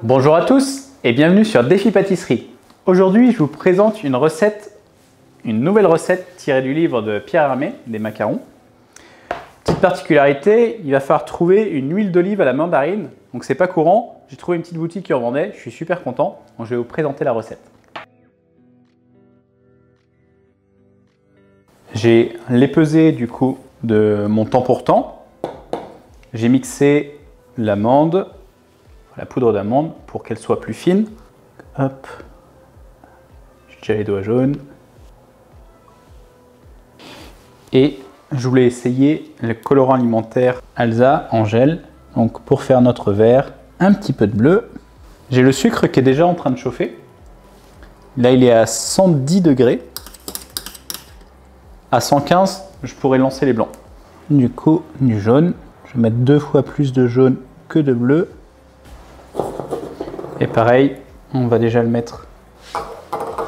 Bonjour à tous et bienvenue sur Défi Pâtisserie. Aujourd'hui, je vous présente une nouvelle recette tirée du livre de Pierre Hermé, des macarons. Petite particularité, il va falloir trouver une huile d'olive à la mandarine. Donc c'est pas courant, j'ai trouvé une petite boutique qui en vendait, je suis super content. Donc je vais vous présenter la recette. J'ai l'épesé du coup de mon temps pour temps. J'ai mixé l'amande, la poudre d'amande pour qu'elle soit plus fine. Hop, j'ai déjà les doigts jaunes. Et je voulais essayer le colorant alimentaire Alsa en gel. Donc pour faire notre verre, un petit peu de bleu. J'ai le sucre qui est déjà en train de chauffer. Là il est à 110 degrés. À 115, je pourrais lancer les blancs. Du coup, du jaune. Je vais mettre 2 fois plus de jaune que de bleu. Et pareil, on va déjà le mettre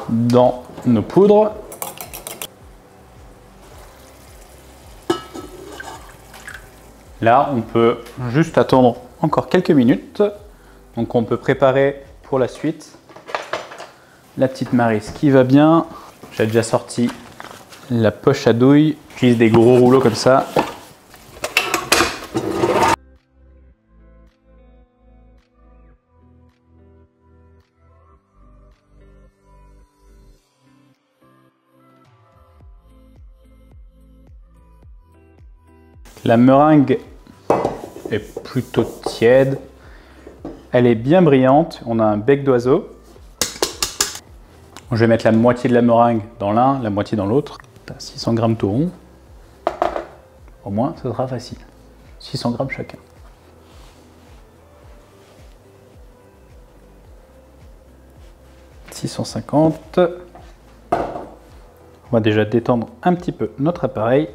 dans nos poudres. Là, on peut juste attendre encore quelques minutes. Donc on peut préparer pour la suite la petite maryse qui va bien. J'ai déjà sorti la poche à douille. J'utilise des gros rouleaux comme ça. La meringue est plutôt tiède. Elle est bien brillante. On a un bec d'oiseau. Je vais mettre la moitié de la meringue dans l'un, la moitié dans l'autre. 600 g tout rond. Au moins, ce sera facile. 600 g chacun. « 650. On va déjà détendre un petit peu notre appareil.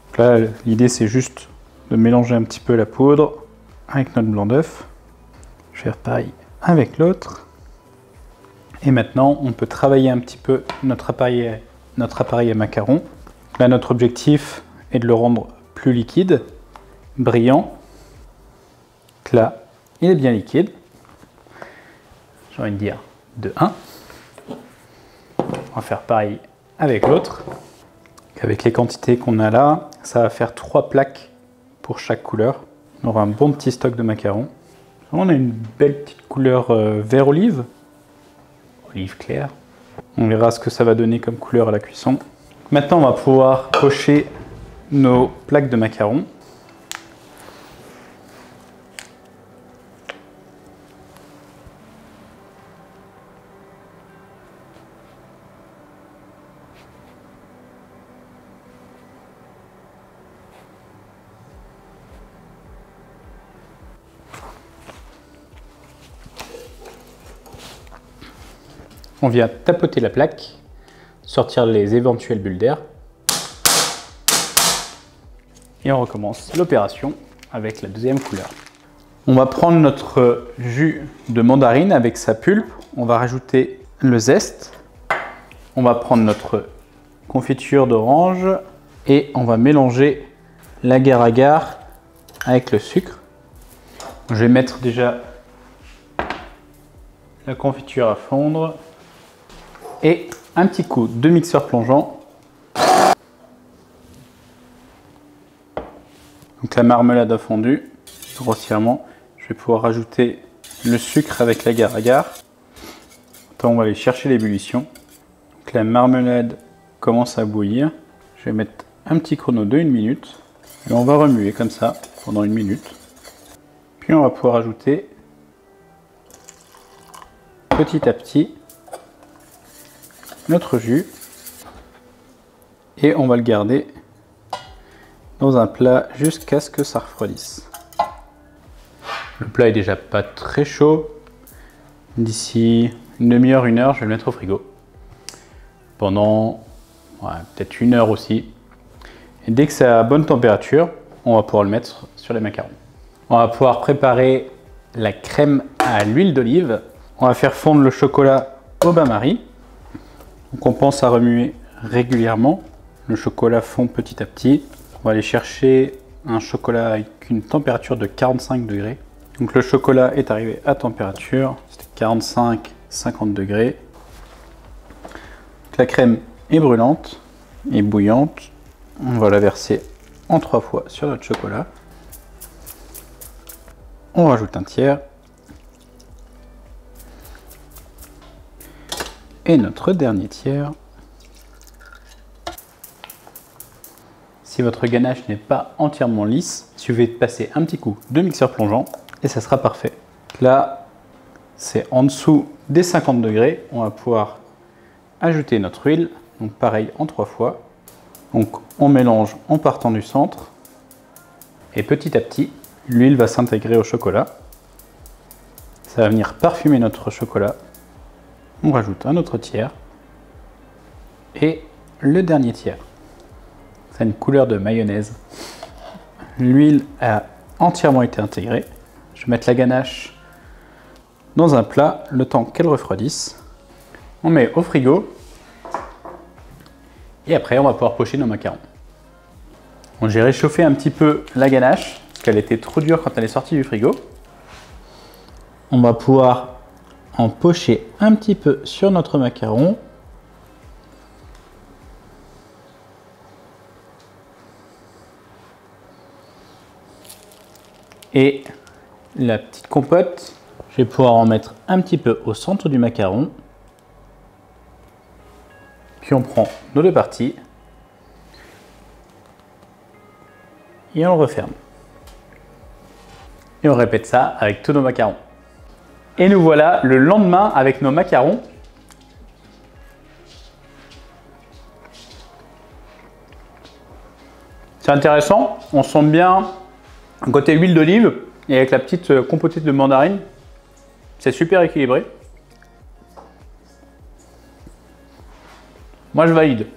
Donc là, l'idée, c'est juste de mélanger un petit peu la poudre avec notre blanc d'œuf. Je vais faire pareil avec l'autre. Et maintenant, on peut travailler un petit peu notre appareil à macarons. Là, notre objectif est de le rendre plus liquide, brillant. Donc là, il est bien liquide. J'ai envie de dire de 1. On va faire pareil avec l'autre. Avec les quantités qu'on a là, ça va faire 3 plaques pour chaque couleur. On aura un bon petit stock de macarons. On a une belle petite couleur vert olive. Olive claire. On verra ce que ça va donner comme couleur à la cuisson. Maintenant, on va pouvoir pocher nos plaques de macarons. On vient tapoter la plaque, sortir les éventuelles bulles d'air. Et on recommence l'opération avec la deuxième couleur. On va prendre notre jus de mandarine avec sa pulpe. On va rajouter le zeste. On va prendre notre confiture d'orange et on va mélanger l'agar-agar avec le sucre. Je vais mettre déjà la confiture à fondre. Et un petit coup de mixeur plongeant. Donc la marmelade a fondu grossièrement. Je vais pouvoir rajouter le sucre avec l'agar-agar. Attends, on va aller chercher l'ébullition. Donc la marmelade commence à bouillir. Je vais mettre un petit chrono de 1 minute. Et on va remuer comme ça pendant 1 minute. Puis on va pouvoir ajouter petit à petit notre jus et on va le garder dans un plat jusqu'à ce que ça refroidisse. Le plat est déjà pas très chaud. D'ici une demi-heure, 1 heure, je vais le mettre au frigo pendant peut-être 1 heure aussi. Et dès que c'est à bonne température, on va pouvoir le mettre sur les macarons. On va pouvoir préparer la crème à l'huile d'olive. On va faire fondre le chocolat au bain-marie. Donc on pense à remuer régulièrement. Le chocolat fond petit à petit. On va aller chercher un chocolat avec une température de 45 degrés. Donc le chocolat est arrivé à température, c'était 45-50 degrés. Donc la crème est brûlante et bouillante. On va la verser en 3 fois sur notre chocolat. On rajoute un tiers. Et notre dernier tiers. Si votre ganache n'est pas entièrement lisse, il suffit de passer un petit coup de mixeur plongeant et ça sera parfait. Là, c'est en dessous des 50 degrés. On va pouvoir ajouter notre huile. Donc pareil en 3 fois. Donc on mélange en partant du centre. Et petit à petit, l'huile va s'intégrer au chocolat. Ça va venir parfumer notre chocolat. On rajoute un autre tiers. Et le dernier tiers. Ça a une couleur de mayonnaise. L'huile a entièrement été intégrée. Je vais mettre la ganache dans un plat le temps qu'elle refroidisse. On met au frigo. Et après, on va pouvoir pocher nos macarons. Bon, j'ai réchauffé un petit peu la ganache parce qu'elle était trop dure quand elle est sortie du frigo. On va pouvoir en pocher un petit peu sur notre macaron. Et la petite compote, je vais pouvoir en mettre un petit peu au centre du macaron. Puis on prend nos deux parties et on le referme. Et on répète ça avec tous nos macarons. Et nous voilà le lendemain avec nos macarons. C'est intéressant, on sent bien un côté huile d'olive et avec la petite compotée de mandarine. C'est super équilibré. Moi je valide.